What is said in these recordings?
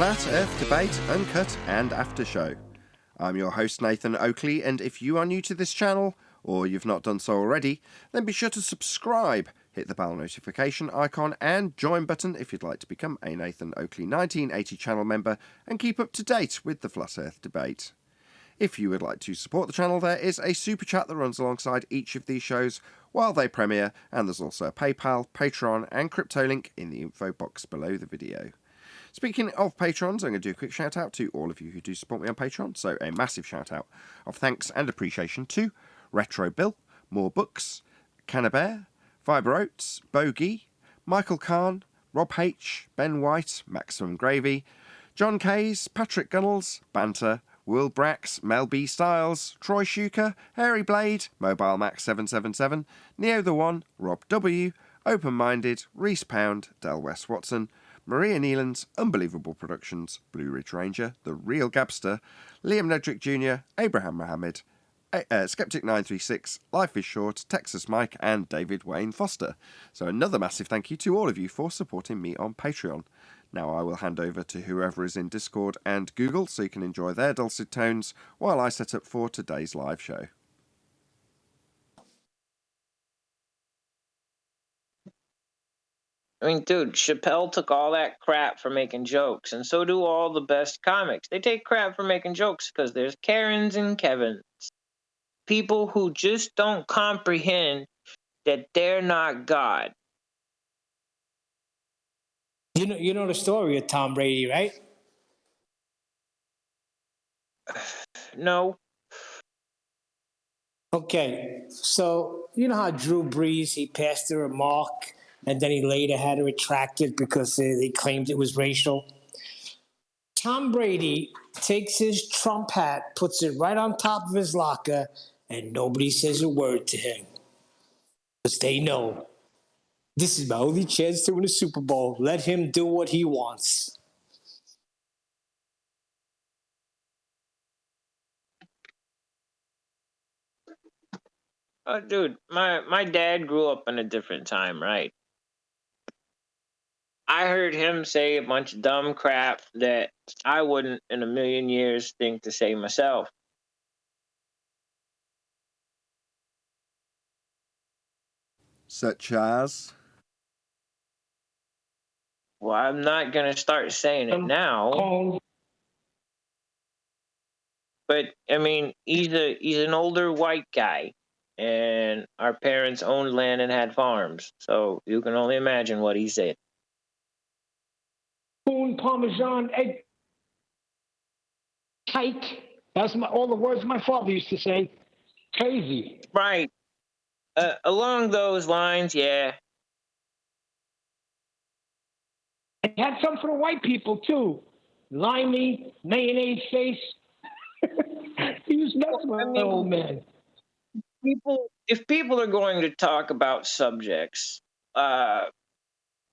Flat Earth Debate Uncut and After Show. I'm your host Nathan Oakley, and if you are new to this channel, or you've not done so already, then be sure to subscribe, hit the bell notification icon and join button if you'd like to become a Nathan Oakley 1980 channel member and keep up to date with the Flat Earth Debate. If you would like to support the channel, there is a super chat that runs alongside each of these shows while they premiere, and there's also a PayPal, Patreon and crypto link in the info box below the video. Speaking of patrons, I'm going to do a quick shout out to all of you who do support me on Patreon, so a massive shout out of thanks and appreciation to Retro Bill, More Books, Cannabear, Fibre Oats, Bogey, Michael Kahn, Rob H, Ben White, Maximum Gravy, John Kays, Patrick Gunnels, Banter, Will Brax, Mel B Styles, Troy Shuker, Hairy Blade, Mobile Max 777, Neo the One, Rob W, Open Minded, Reese Pound, Del West Watson, Maria Neelands, Unbelievable Productions, Blue Ridge Ranger, The Real Gabster, Liam Nedrick Jr., Abraham Mohammed, Skeptic936, Life is Short, Texas Mike, and David Wayne Foster. So another massive thank you to all of you for supporting me on Patreon. Now I will hand over to whoever is in Discord and Google so you can enjoy their dulcet tones while I set up for today's live show. I mean, dude, Chappelle took all that crap for making jokes, and so do all the best comics. They take crap for making jokes because there's Karens and Kevins. People who just don't comprehend that they're not God. You know the story of Tom Brady, right? No. Okay, so you know how Drew Brees, he passed the remark, and then he later had to retract it because they claimed it was racial. Tom Brady takes his Trump hat, puts it right on top of his locker, and nobody says a word to him. Because they know, this is my only chance to win a Super Bowl. Let him do what he wants. Dude, my dad grew up in a different time, right? I heard him say a bunch of dumb crap that I wouldn't in a million years think to say myself. Such as? Well, I'm not going to start saying it now. But, I mean, he's an older white guy. And our parents owned land and had farms. So you can only imagine what he said. Spoon, Parmesan, egg, cake. That's all the words my father used to say. Crazy. Right. Along those lines, yeah. And had some for the white people, too. Limey, mayonnaise face. He was nuts, my old man. If people are going to talk about subjects,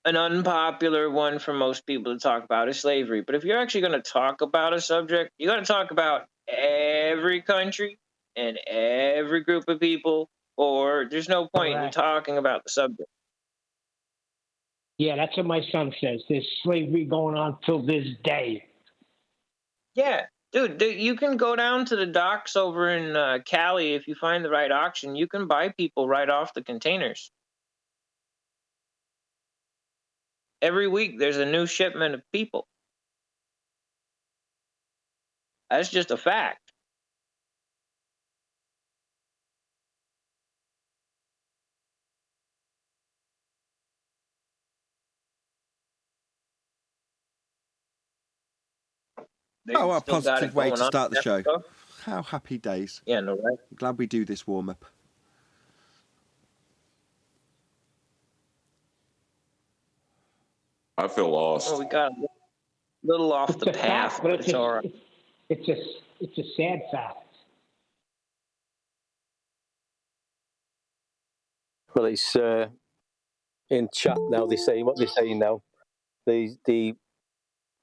an unpopular one for most people to talk about is slavery. But if you're actually going to talk about a subject, you got to talk about every country and every group of people, or there's no point in talking about the subject. Yeah, that's what my son says. There's slavery going on till this day. Yeah, dude, you can go down to the docks over in Cali if you find the right auction. You can buy people right off the containers. Every week there's a new shipment of people. That's just a fact. Oh, what a positive way to start the show. How happy days. Yeah, no, right? I'm glad we do this warm-up. I feel lost. Well, we got a little off the path, but it's all right. It's a sad fact. Well, it's in chat now. They're saying what they're saying now. They're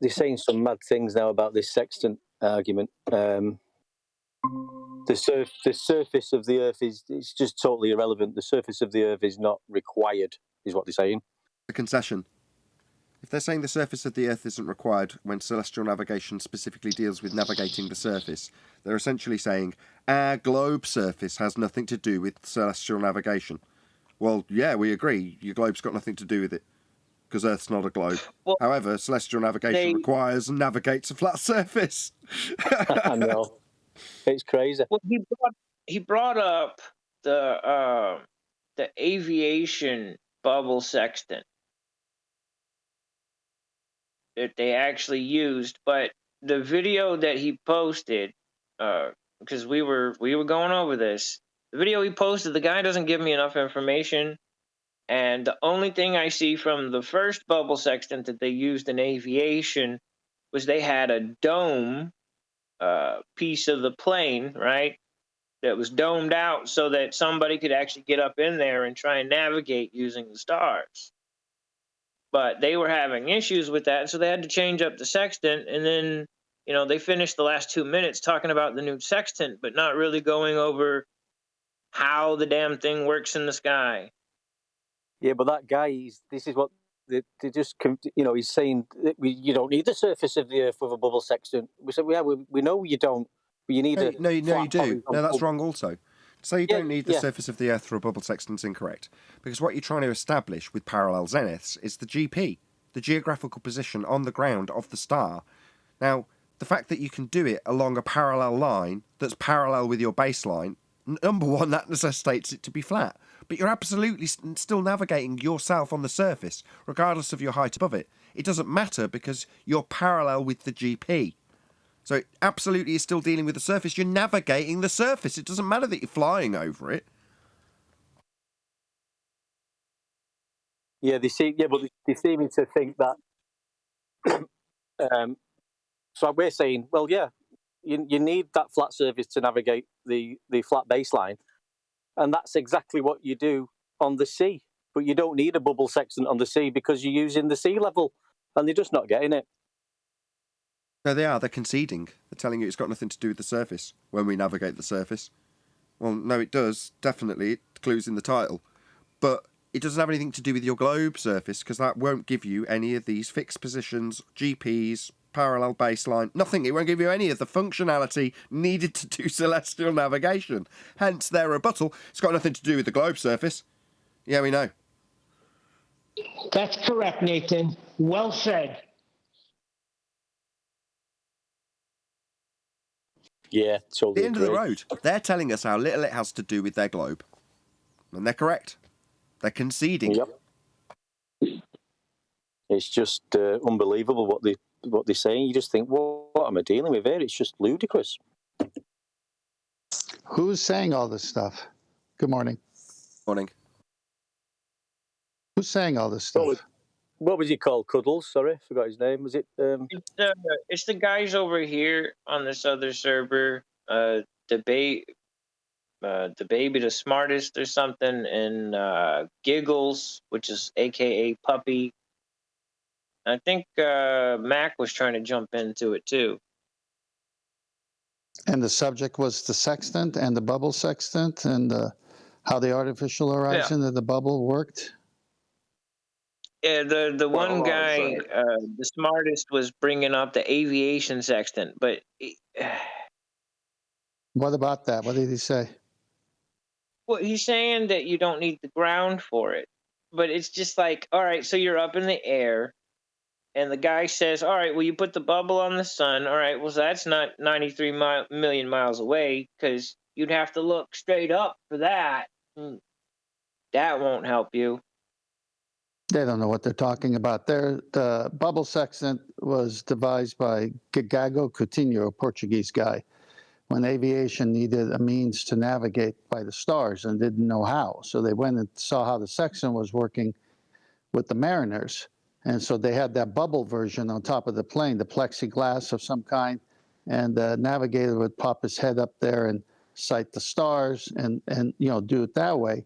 saying some mad things now about this sextant argument. The surface of the Earth it's just totally irrelevant. The surface of the Earth is not required, is what they're saying. A concession. If they're saying the surface of the Earth isn't required when celestial navigation specifically deals with navigating the surface, they're essentially saying our globe surface has nothing to do with celestial navigation. Well, yeah, we agree. Your globe's got nothing to do with it because Earth's not a globe. Well, However, celestial navigation requires and navigates a flat surface. I know. It's crazy. Well, he brought up the aviation bubble sextant that they actually used, but the video that he posted, because we were going over this, the video he posted, the guy doesn't give me enough information, and the only thing I see from the first bubble sextant that they used in aviation was they had a dome piece of the plane, right, that was domed out so that somebody could actually get up in there and try and navigate using the stars. But they were having issues with that, so they had to change up the sextant. And then, they finished the last 2 minutes talking about the new sextant, but not really going over how the damn thing works in the sky. Yeah, but that guy, this is what they just, he's saying that you don't need the surface of the Earth with a bubble sextant. We said, yeah, we know you don't, but you need a No, you do. No, that's wrong also. So you don't need the yeah. surface of the Earth for a bubble sextant's incorrect. Because what you're trying to establish with parallel zeniths is the GP, the geographical position on the ground of the star. Now, the fact that you can do it along a parallel line that's parallel with your baseline, number one, that necessitates it to be flat. But you're absolutely still navigating yourself on the surface, regardless of your height above it. It doesn't matter because you're parallel with the GP. So it absolutely is still dealing with the surface. You're navigating the surface. It doesn't matter that you're flying over it. Yeah, but they seem to think that. So we're saying, well, yeah, you need that flat surface to navigate the flat baseline, and that's exactly what you do on the sea. But you don't need a bubble sextant on the sea because you're using the sea level, and they're just not getting it. No, they are. They're conceding. They're telling you it's got nothing to do with the surface when we navigate the surface. Well, no, it does, definitely. It clues in the title. But it doesn't have anything to do with your globe surface because that won't give you any of these fixed positions, GPs, parallel baseline, nothing. It won't give you any of the functionality needed to do celestial navigation. Hence their rebuttal. It's got nothing to do with the globe surface. Yeah, we know. That's correct, Nathan. Well said. Yeah, totally. The end of the road. They're telling us how little it has to do with their globe. And they're correct. They're conceding. Yep. It's just unbelievable what they're saying. You just think, what am I dealing with here? It's just ludicrous. Who's saying all this stuff? Good morning. Morning. Who's saying all this stuff? What was he called? Cuddles? Sorry, forgot his name. Was it? It's the guys over here on this other server. The baby the smartest or something, and Giggles, which is AKA Puppy. I think Mac was trying to jump into it too. And the subject was the sextant and the bubble sextant and how the artificial horizon of the bubble worked. Yeah, the one guy, the smartest, was bringing up the aviation sextant, but What about that? What did he say? well, he's saying that you don't need the ground for it, but it's just like, all right, so you're up in the air, and the guy says, all right, well, you put the bubble on the sun. All right, well, so that's not 93 million miles away because you'd have to look straight up for that. That won't help you. They don't know what they're talking about. The bubble sextant was devised by Gago Coutinho, a Portuguese guy, when aviation needed a means to navigate by the stars and didn't know how. So they went and saw how the sextant was working with the mariners. And so they had that bubble version on top of the plane, the plexiglass of some kind, and the navigator would pop his head up there and sight the stars and do it that way.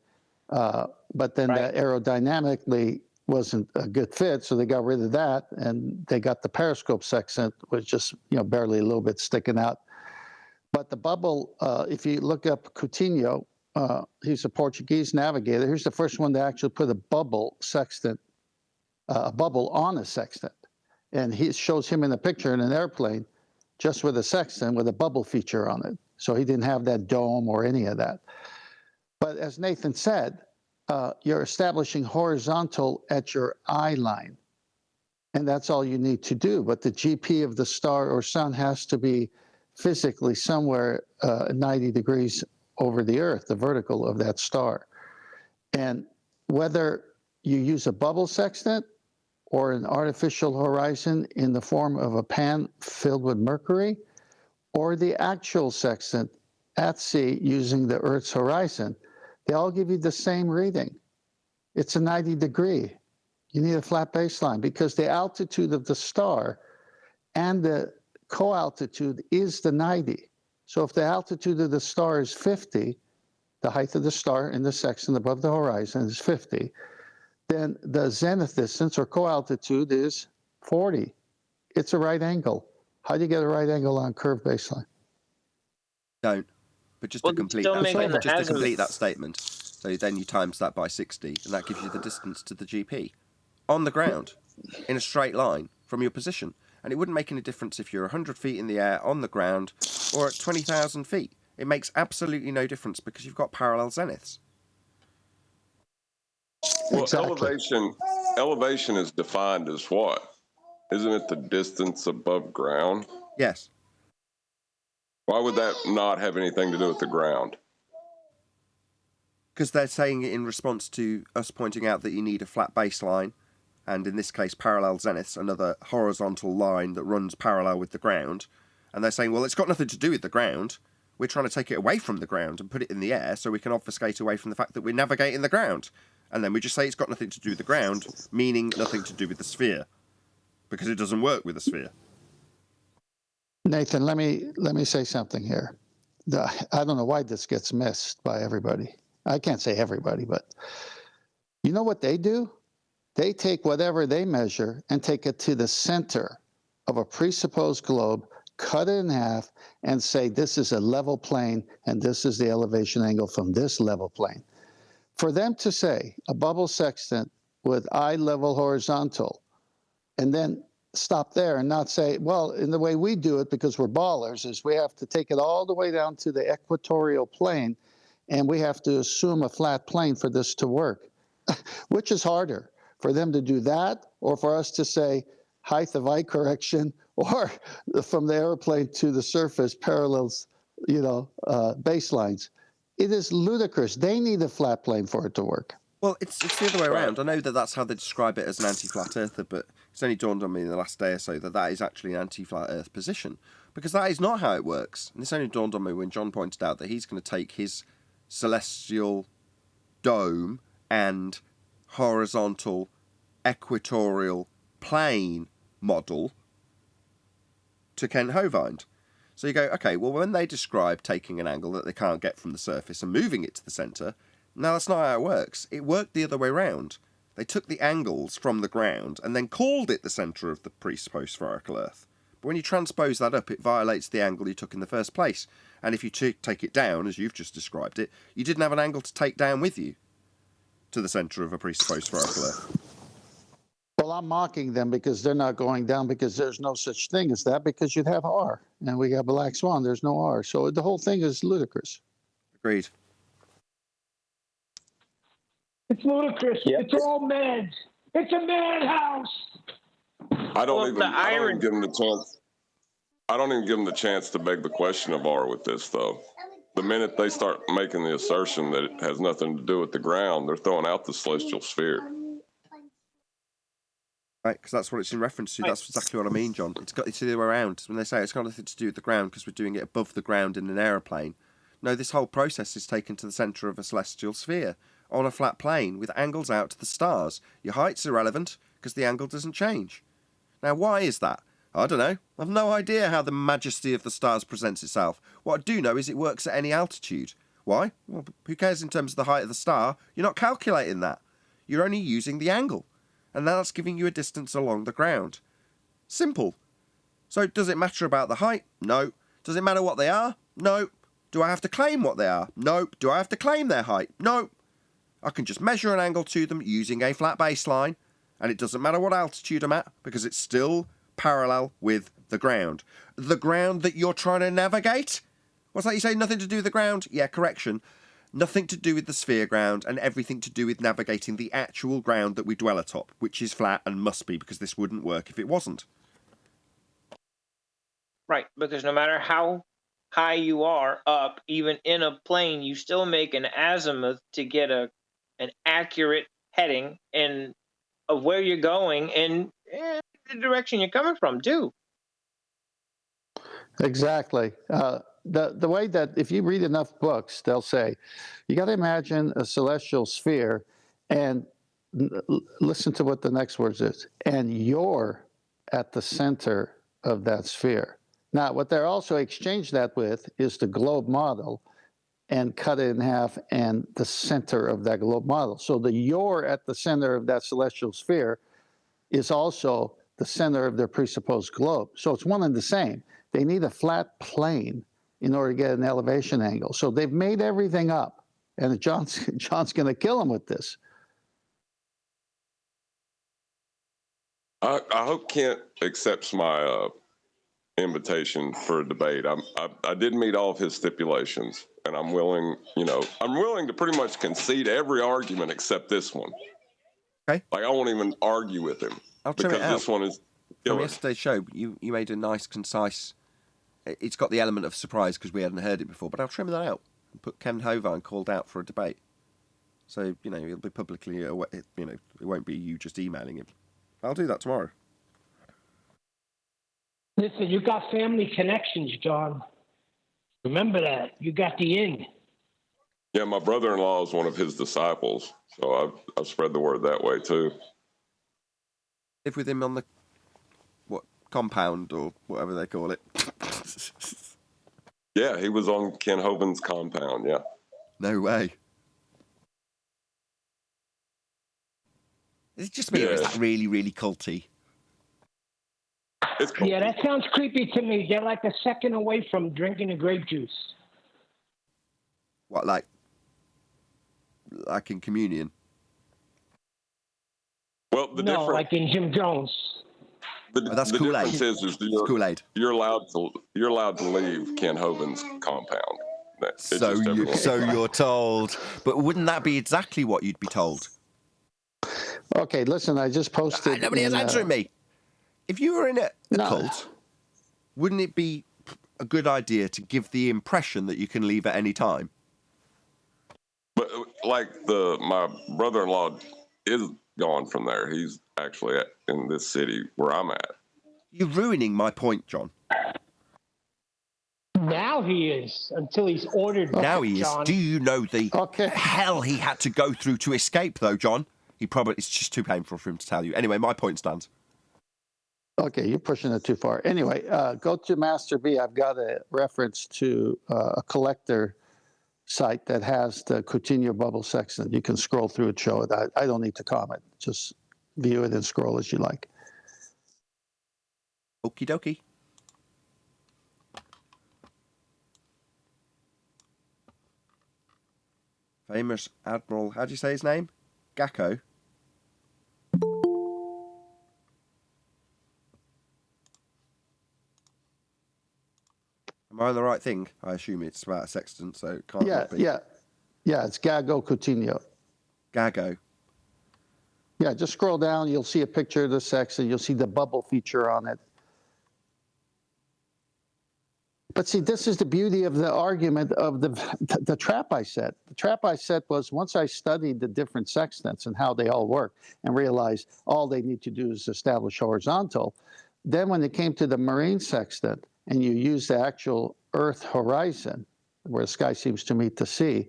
But then that aerodynamically wasn't a good fit, so they got rid of that, and they got the periscope sextant, which just barely a little bit sticking out. But the bubble, if you look up Coutinho, he's a Portuguese navigator. He's the first one to actually put a bubble sextant a bubble on a sextant. And he shows him in a picture in an airplane just with a sextant with a bubble feature on it. So he didn't have that dome or any of that. But as Nathan said, you're establishing horizontal at your eye line. And that's all you need to do. But the GP of the star or sun has to be physically somewhere 90 degrees over the Earth, the vertical of that star. And whether you use a bubble sextant or an artificial horizon in the form of a pan filled with mercury, or the actual sextant at sea using the Earth's horizon, they all give you the same reading. It's a 90 degree. You need a flat baseline because the altitude of the star and the co-altitude is the 90. So if the altitude of the star is 50, the height of the star in the sextant above the horizon is 50, then the zenith distance or co-altitude is 40. It's a right angle. How do you get a right angle on curved baseline? Don't. But just to complete that statement, so then you times that by 60, and that gives you the distance to the GP on the ground in a straight line from your position. And it wouldn't make any difference if you're 100 feet in the air on the ground or at 20,000 feet. It makes absolutely no difference because you've got parallel zeniths. Well, Exactly. elevation is defined as what? Isn't it the distance above ground? Yes. Why would that not have anything to do with the ground? Because they're saying it in response to us pointing out that you need a flat baseline, and in this case parallel zeniths, another horizontal line that runs parallel with the ground. And they're saying, well, it's got nothing to do with the ground. We're trying to take it away from the ground and put it in the air so we can obfuscate away from the fact that we're navigating the ground. And then we just say it's got nothing to do with the ground, meaning nothing to do with the sphere, because it doesn't work with the sphere. Nathan, let me say something here. I don't know why this gets missed by everybody. I can't say everybody, but you know what they do? They take whatever they measure and take it to the center of a presupposed globe, cut it in half, and say this is a level plane and this is the elevation angle from this level plane. For them to say a bubble sextant with eye level horizontal and then stop there and not say, well, in the way we do it, because we're ballers, is we have to take it all the way down to the equatorial plane and we have to assume a flat plane for this to work. Which is harder, for them to do that or for us to say height of eye correction or from the airplane to the surface parallels, baselines? It is ludicrous. They need a flat plane for it to work. Well, it's the other way around. I know that that's how they describe it as an anti-flat earther, but it's only dawned on me in the last day or so that is actually an anti-flat earth position, because that is not how it works. And this only dawned on me when John pointed out that he's going to take his celestial dome and horizontal equatorial plane model to Kent Hovind. So you go, okay, well, when they describe taking an angle that they can't get from the surface and moving it to the centre, no, that's not how it works. It worked the other way round. They took the angles from the ground and then called it the centre of the presupposed spherical Earth. But when you transpose that up, it violates the angle you took in the first place. And if you take it down, as you've just described it, you didn't have an angle to take down with you to the centre of a presupposed spherical Earth. Well, I'm mocking them because they're not going down, because there's no such thing as that, because you'd have R. And we got Black Swan, there's no R. So the whole thing is ludicrous. Agreed. It's ludicrous. Yep. It's all mad. It's a madhouse. I don't even give them the chance. I don't even give them the chance to beg the question of R with this, though. The minute they start making the assertion that it has nothing to do with the ground, they're throwing out the celestial sphere. Right, because that's what it's in reference to. That's exactly what I mean, John. It's the other way around. When they say it's got nothing to do with the ground because we're doing it above the ground in an aeroplane. No, this whole process is taken to the centre of a celestial sphere on a flat plane with angles out to the stars. Your height's irrelevant because the angle doesn't change. Now, why is that? I don't know. I've no idea how the majesty of the stars presents itself. What I do know is it works at any altitude. Why? Well, who cares in terms of the height of the star? You're not calculating that. You're only using the angle. And that's giving you a distance along the ground. Simple. So does it matter about the height? No. Does it matter what they are? No. Do I have to claim what they are? No. Do I have to claim their height? No. I can just measure an angle to them using a flat baseline, And it doesn't matter what altitude I'm at, because it's still parallel with the ground. The ground that you're trying to navigate? What's that you say? Nothing to do with the ground? Yeah, correction. Nothing to do with the sphere ground, and everything to do with navigating the actual ground that we dwell atop, which is flat and must be, because this wouldn't work if it wasn't. Right, because no matter how high you are up, even in a plane, you still make an azimuth to get an accurate heading and of where you're going and the direction you're coming from, too. Exactly. The way that if you read enough books, they'll say, you got to imagine a celestial sphere, and listen to what the next word is, and you're at the center of that sphere. Now, what they're also exchange that with is the globe model, and cut it in half, and the center of that globe model. So the you're at the center of that celestial sphere is also the center of their presupposed globe. So it's one and the same. They need a flat plane in order to get an elevation angle. So they've made everything up, and John's going to kill them with this. I hope Kent accepts my invitation for a debate. I did meet all of his stipulations, and I'm willing to pretty much concede every argument except this one. Okay. Like, I won't even argue with him. I'll trim it out. This one is From yesterday's show, you made a nice, concise... It's got the element of surprise because we hadn't heard it before, but I'll trim that out and put Ken Hovan called out for a debate. So, it'll be publicly... it won't be you just emailing him. I'll do that tomorrow. Listen, you got family connections, John. Remember that. You got the in. Yeah, my brother-in-law is one of his disciples, so I've spread the word that way too. Live with him on the compound or whatever they call it. Yeah, he was on Ken Hovan's compound. Yeah. No way. Is it just me, or is that really, really culty? It's cool. Yeah, that sounds creepy to me. They're like a second away from drinking the grape juice. What, like in communion? Well, No, like in Jim Jones. That's the Kool-Aid. difference is Kool-Aid. You're allowed to leave Ken Hovan's compound. So you're told, but wouldn't that be exactly what you'd be told? Okay, listen, I just posted... Nobody is answering me. If you were in a cult, wouldn't it be a good idea to give the impression that you can leave at any time? But my brother-in-law is gone from there. He's actually in this city where I'm at. You're ruining my point, John. Now he is, until he's ordered. Now he is. John. Do you know the hell he had to go through to escape, though, John? It's just too painful for him to tell you. Anyway, my point stands. Okay, you're pushing it too far. Anyway, go to Master B. I've got a reference to a collector site that has the Coutinho bubble sextant. You can scroll through it, show it. I don't need to comment. Just view it and scroll as you like. Okie dokie. Famous Admiral, how do you say his name? Gacko. Am I on the right thing? I assume it's about a sextant, so it can't not be. Yeah, it's Gago Coutinho. Gago. Yeah, just scroll down. You'll see a picture of the sextant. You'll see the bubble feature on it. But see, this is the beauty of the argument of the trap I set. The trap I set was once I studied the different sextants and how they all work and realized all they need to do is establish horizontal, then when it came to the marine sextant and you use the actual Earth horizon, where the sky seems to meet the sea,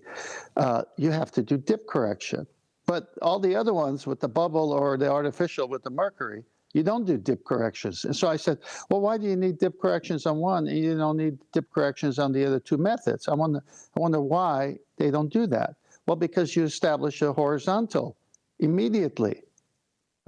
you have to do dip correction. But all the other ones with the bubble or the artificial with the mercury, you don't do dip corrections. And so I said, well, why do you need dip corrections on one and you don't need dip corrections on the other two methods? I wonder why they don't do that. Well, because you establish a horizontal immediately.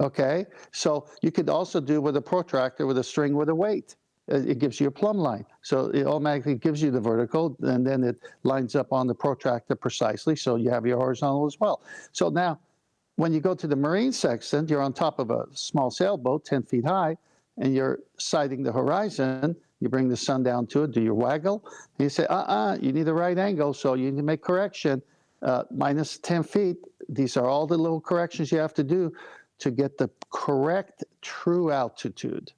Okay? So you could also do with a protractor with a string with a weight. It gives you a plumb line. So it automatically gives you the vertical, and then it lines up on the protractor precisely, so you have your horizontal as well. So now, when you go to the marine section, you're on top of a small sailboat, 10 feet high, and you're sighting the horizon. You bring the sun down to it, do your waggle, and you say, you need a right angle, so you need to make correction. Minus 10 feet, these are all the little corrections you have to do to get the correct true altitude.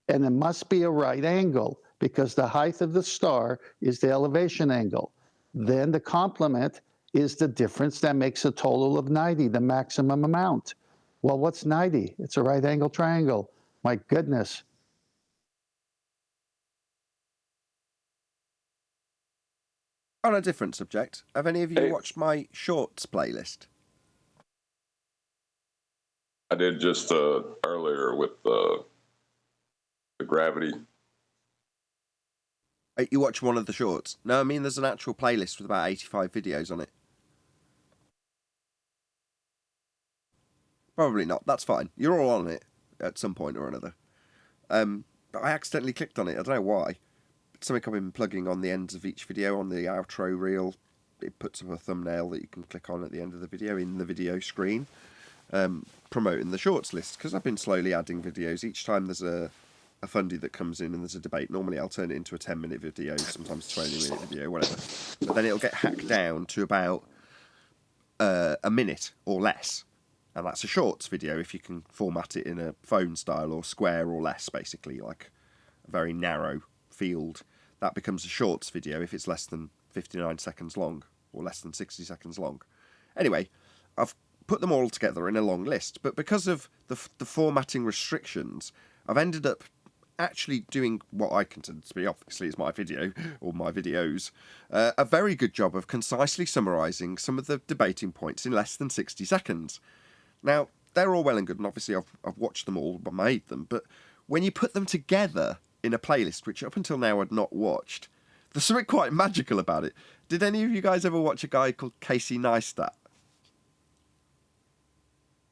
And it must be a right angle because the height of the star is the elevation angle. Then the complement is the difference that makes a total of 90, the maximum amount. Well, what's 90? It's a right angle triangle. My goodness. On a different subject, have any of you watched my shorts playlist? I did just earlier with the gravity. You watch one of the shorts? No, I mean there's an actual playlist with about 85 videos on it. Probably not. That's fine. You're all on it at some point or another. But I accidentally clicked on it. I don't know why. Something I've been plugging on the ends of each video on the outro reel. It puts up a thumbnail that you can click on at the end of the video in the video screen, promoting the shorts list. Because I've been slowly adding videos. Each time there's a fundy that comes in and there's a debate. Normally I'll turn it into a 10-minute video, sometimes 20-minute video, whatever. But then it'll get hacked down to about a minute or less. And that's a shorts video if you can format it in a phone style or square or less, basically, like a very narrow field. That becomes a shorts video if it's less than 59 seconds long or less than 60 seconds long. Anyway, I've put them all together in a long list, but because of the formatting restrictions, I've ended up actually doing what I consider to be, obviously, is my video, or my videos, a very good job of concisely summarising some of the debating points in less than 60 seconds. Now, they're all well and good, and obviously I've watched them all, but made them, but when you put them together in a playlist, which up until now I'd not watched, there's something quite magical about it. Did any of you guys ever watch a guy called Casey Neistat?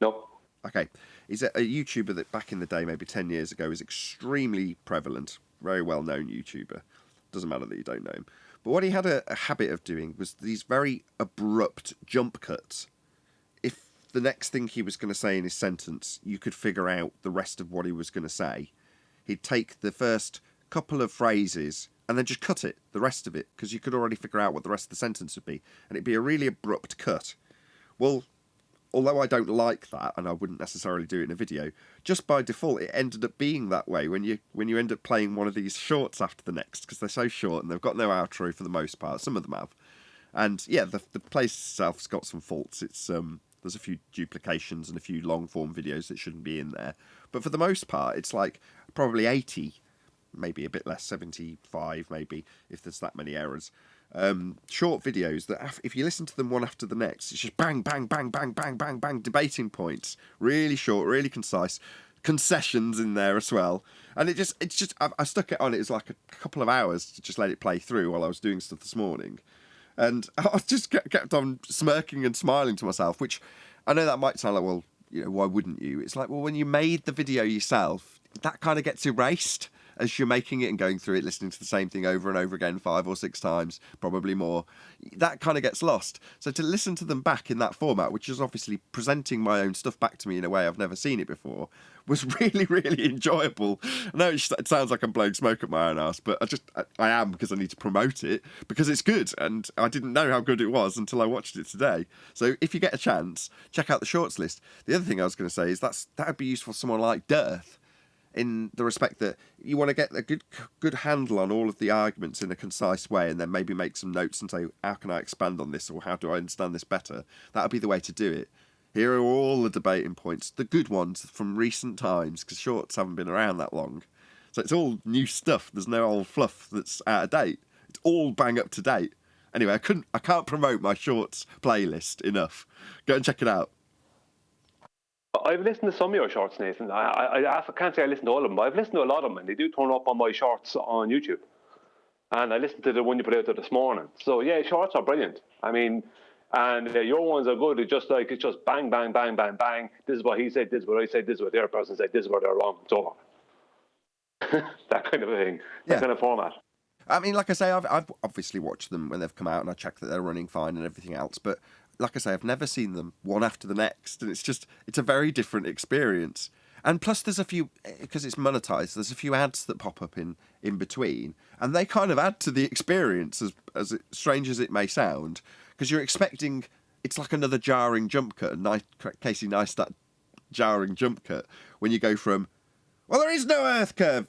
Nope. Okay. He's a YouTuber that back in the day, maybe 10 years ago, was extremely prevalent, very well-known YouTuber. Doesn't matter that you don't know him. But what he had a habit of doing was these very abrupt jump cuts. If the next thing he was going to say in his sentence, you could figure out the rest of what he was going to say, he'd take the first couple of phrases and then just cut it, the rest of it, because you could already figure out what the rest of the sentence would be. And it'd be a really abrupt cut. Well, although I don't like that, and I wouldn't necessarily do it in a video, just by default it ended up being that way when you end up playing one of these shorts after the next, because they're so short and they've got no outro for the most part. Some of them have. And yeah, the place itself's got some faults. It's there's a few duplications and a few long form videos that shouldn't be in there. But for the most part, it's like probably 80, maybe a bit less, 75 maybe, if there's that many errors. Short videos that if you listen to them one after the next, it's just bang, bang, bang, bang, bang, bang, bang, debating points. Really short, really concise. Concessions in there as well. And it's just I stuck it on. It was like a couple of hours to just let it play through while I was doing stuff this morning. And I just kept on smirking and smiling to myself, which I know that might sound like, well, you know, why wouldn't you? It's like, well, when you made the video yourself, that kind of gets erased as you're making it and going through it, listening to the same thing over and over again 5 or 6 times, probably more. That kind of gets lost. So to listen to them back in that format, which is obviously presenting my own stuff back to me in a way I've never seen it before, was really, really enjoyable. I know it sounds like I'm blowing smoke at my own ass, but I am, because I need to promote it, because it's good, and I didn't know how good it was until I watched it today. So if you get a chance, check out the shorts list. The other thing I was going to say is that would be useful for someone like Dearth, in the respect that you want to get a good handle on all of the arguments in a concise way, and then maybe make some notes and say, how can I expand on this, or how do I understand this better? That would be the way to do it. Here are all the debating points, the good ones from recent times, because shorts haven't been around that long. So it's all new stuff. There's no old fluff that's out of date. It's all bang up to date. Anyway, I can't promote my shorts playlist enough. Go and check it out. I've listened to some of your shorts, Nathan. I can't say I listened to all of them, but I've listened to a lot of them, and they do turn up on my shorts on YouTube. And I listened to the one you put out there this morning. So yeah, shorts are brilliant. I mean, and your ones are good. It's just bang, bang, bang, bang, bang. This is what he said. This is what I said. This is what the other person said. This is where they're wrong. So that kind of a thing. That kind of format. I mean, like I say, I've obviously watched them when they've come out, and I check that they're running fine and everything else. But like I say, I've never seen them one after the next, and it's a very different experience. And plus, there's a few, because it's monetized, there's a few ads that pop up in between, and they kind of add to the experience, as strange as it may sound, because you're expecting, it's like another jarring jump cut, and Casey Neistat jarring jump cut, when you go from, well, there is no Earth curve.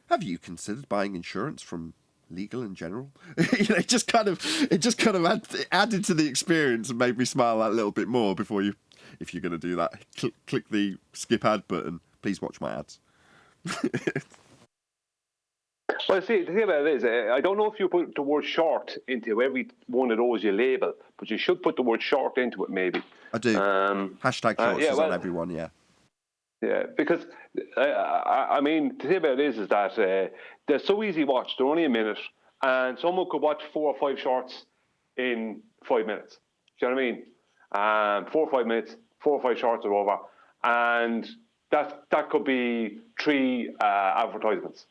Have you considered buying insurance from Legal and General? It just kind of added to the experience and made me smile that little bit more before you. If you're going to do that, click the skip ad button. Please watch my ads. Well, see, the thing about it is, I don't know if you put the word short into every one of those you label, but you should put the word short into it, maybe. I do. Hashtag shorts is on everyone, yeah. Yeah, because, I mean, the thing about it is that they're so easy to watch. They're only a minute, and someone could watch 4 or 5 shorts in 5 minutes. Do you know what I mean? 4 or 5 minutes, 4 or 5 shorts are over, and that could be 3 advertisements.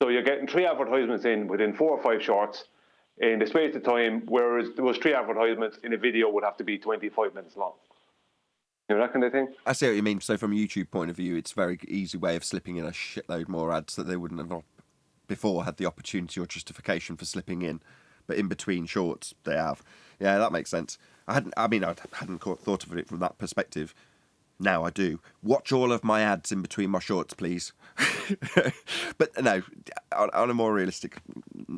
So you're getting 3 advertisements in within 4 or 5 shorts in the space of time, whereas there was 3 advertisements in a video would have to be 25 minutes long. You know, that kind of thing? I see what you mean. So from a YouTube point of view, it's a very easy way of slipping in a shitload more ads that they wouldn't have before had the opportunity or justification for slipping in. But in between shorts, they have. Yeah, that makes sense. I hadn't thought of it from that perspective. Now I do. Watch all of my ads in between my shorts, please. But no, on a more realistic,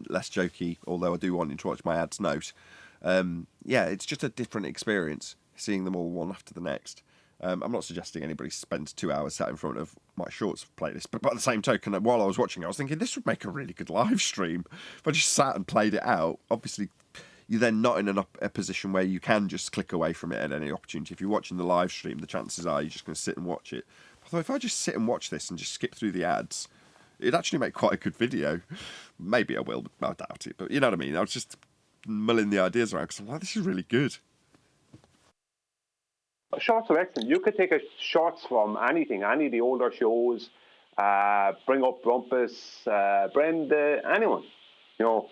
less jokey, although I do want you to watch my ads note, yeah, it's just a different experience, seeing them all one after the next. I'm not suggesting anybody spends 2 hours sat in front of my shorts playlist, but by the same token, while I was watching, I was thinking this would make a really good live stream. If I just sat and played it out, obviously you're then not in a position where you can just click away from it at any opportunity. If you're watching the live stream, the chances are you're just going to sit and watch it. Although if I just sit and watch this and just skip through the ads, it'd actually make quite a good video. Maybe I will, but I doubt it. But you know what I mean? I was just mulling the ideas around because I'm like, this is really good. Shorts are excellent. You could take shorts from anything, any of the older shows, Bring Up Rumpus, Brenda, anyone. You know,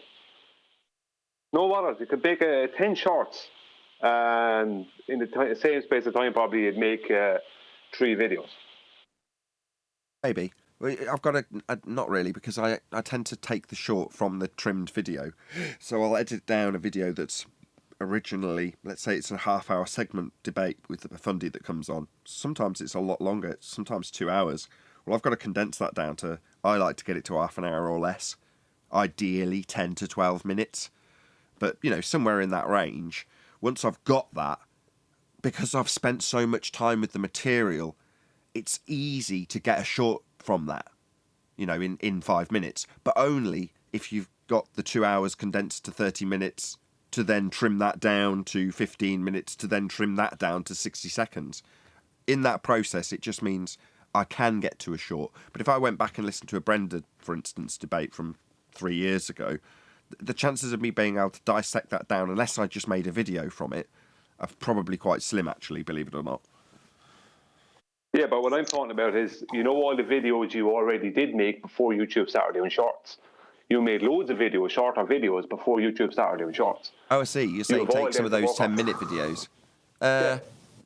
no matter. You could make 10 shorts, and in the same space of time, probably you'd make 3 videos. Maybe. I've got not really, because I tend to take the short from the trimmed video. So I'll edit down a video that's originally, let's say it's a half-hour segment debate with the Fundy that comes on. Sometimes it's a lot longer, sometimes 2 hours. Well, I've got to condense that down to, I like to get it to half an hour or less. Ideally 10 to 12 minutes. But, you know, somewhere in that range. Once I've got that, because I've spent so much time with the material, it's easy to get a short from that, you know, in 5 minutes. But only if you've got the 2 hours condensed to 30 minutes to then trim that down to 15 minutes to then trim that down to 60 seconds. In that process, it just means I can get to a short. But if I went back and listened to a Brenda, for instance, debate from 3 years ago, the chances of me being able to dissect that down, unless I just made a video from it, are probably quite slim, actually, believe it or not. Yeah, but what I'm talking about is, you know, all the videos you already did make before YouTube started doing shorts. You made loads of videos, shorter videos, before YouTube started doing shorts. Oh, I see. You're saying take some of those 10-minute videos. Yeah.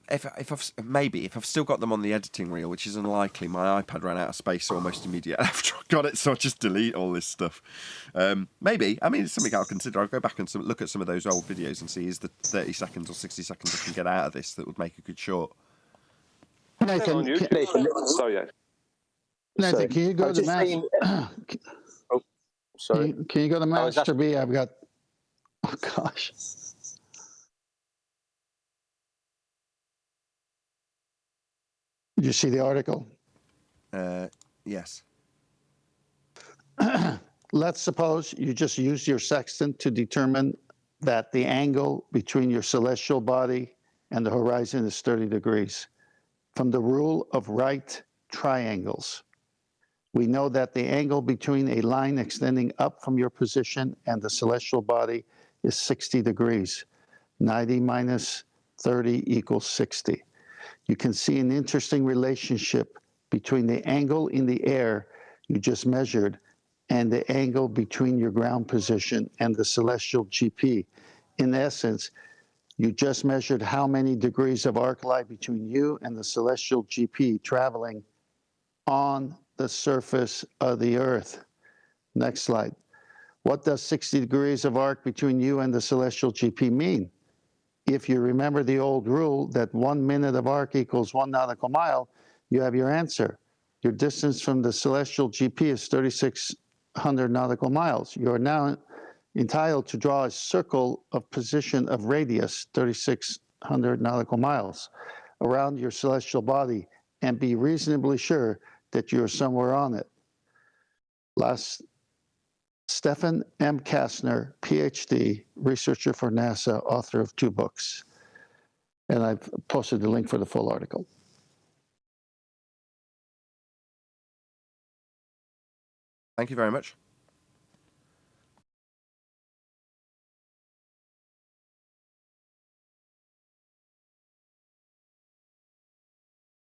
If I've still got them on the editing reel, which is unlikely. My iPad ran out of space almost immediately after I got it, so I just delete all this stuff. Maybe. I mean, it's something I'll consider. I'll go back and look at some of those old videos and see is the 30 seconds or 60 seconds I can get out of this that would make a good short. Nathan, Nathan, can you go to Master? Sorry. Can you go to Master B? I've got. Oh gosh. Did you see the article? Yes. Let's suppose you just use your sextant to determine that the angle between your celestial body and the horizon is 30 degrees. From the rule of right triangles, we know that the angle between a line extending up from your position and the celestial body is 60 degrees. 90 minus 30 equals 60. You can see an interesting relationship between the angle in the air you just measured and the angle between your ground position and the celestial GP. In essence, You just measured how many degrees of arc lie between you and the celestial GP traveling on the surface of the Earth. Next slide. What does 60 degrees of arc between you and the celestial GP mean? If you remember the old rule that 1 minute of arc equals 1 nautical mile, you have your answer. Your distance from the celestial GP is 3,600 nautical miles. You are now entitled to draw a circle of position of radius, 3,600 nautical miles, around your celestial body and be reasonably sure that you are somewhere on it. Last, Stephen M. Kastner, PhD, researcher for NASA, author of 2 books. And I've posted the link for the full article. Thank you very much.